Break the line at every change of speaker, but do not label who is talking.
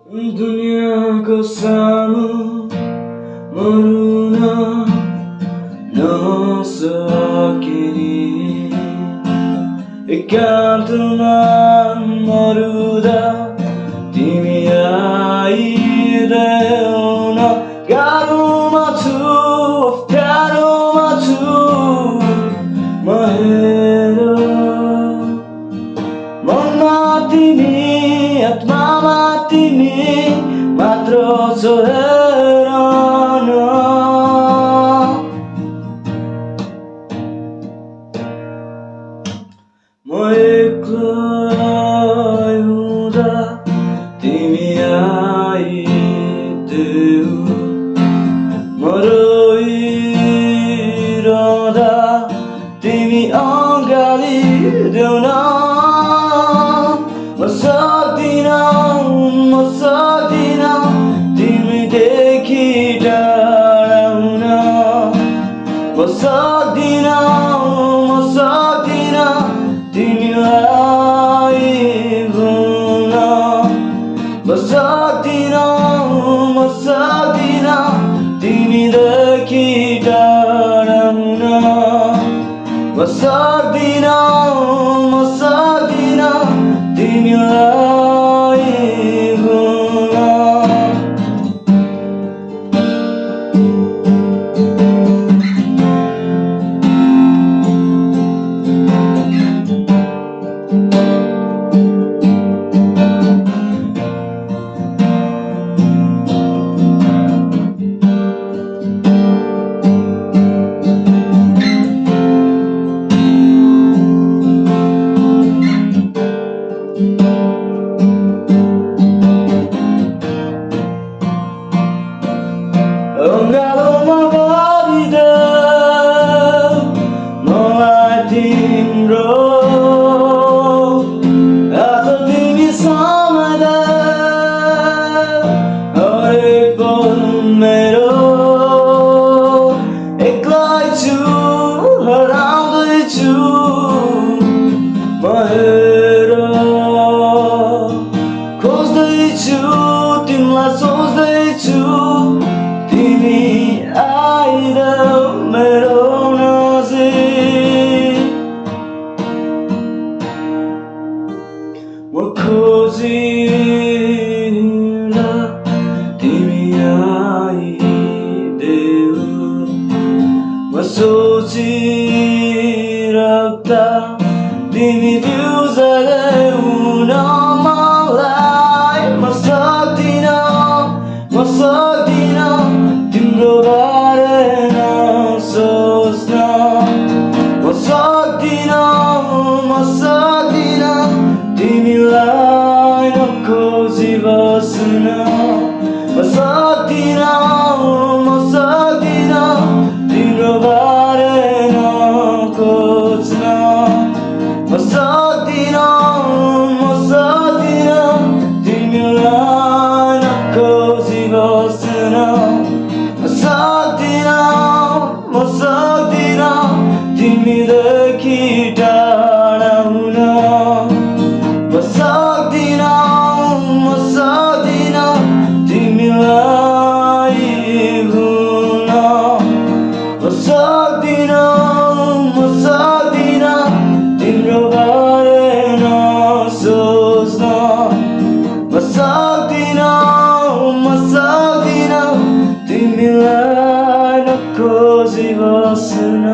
दुनियाँको सामु मरुन नसकेरी एकान्तमा मरुदा तिमी आइदेऊ न। गाह्रोमा छु अप्ठ्यारोमा छु म हेर मनमा तिमी आत्मामा तिमी मात्र छौ हेर न। म एक्लै हुँदा तिमी आइदेऊ म रोइरहँदा तिमी अँगाली देऊ न। म सक्दिन तिमीदेखि टाढा हुन। म सक्दिन तिमीलाई भुल्न। म सक्दिन तिमीदेखि टाढा हुन। म सक्दिन तिमीलाई भुल्न। अँगालोमा भरिदेऊ मलाई तिम्रो आज तिमी सम्झिदेऊ हरेक पल मेरो। एक्लै छु हराउँदैछु म हेर खोज्दैछु तिमीलाई सोच्दैछु तिमी आइदेऊ मेरो नजिक। म खोजिरहँदा तिमी आइदेऊ म सोचिराख्दा तिमी बिउझदेऊ न मलाई। म सक्दिन तिम्रो बारेमा सोच्न। म सक्दिन तिमीलाई नखोजी बस्न। म सक्दिन तिम्रो बारेमा खोज्न। म सक्दिन तिमीलाई नखोजी बस्न। म सक्दिन तिमीदेखि टाढा हुन। म सक्दिन तिमीलाई भुल्न। म सक्दिन तिम्रो बारेमा सोच्न। म सक्दिन तिमीलाई नखोजी बस्न।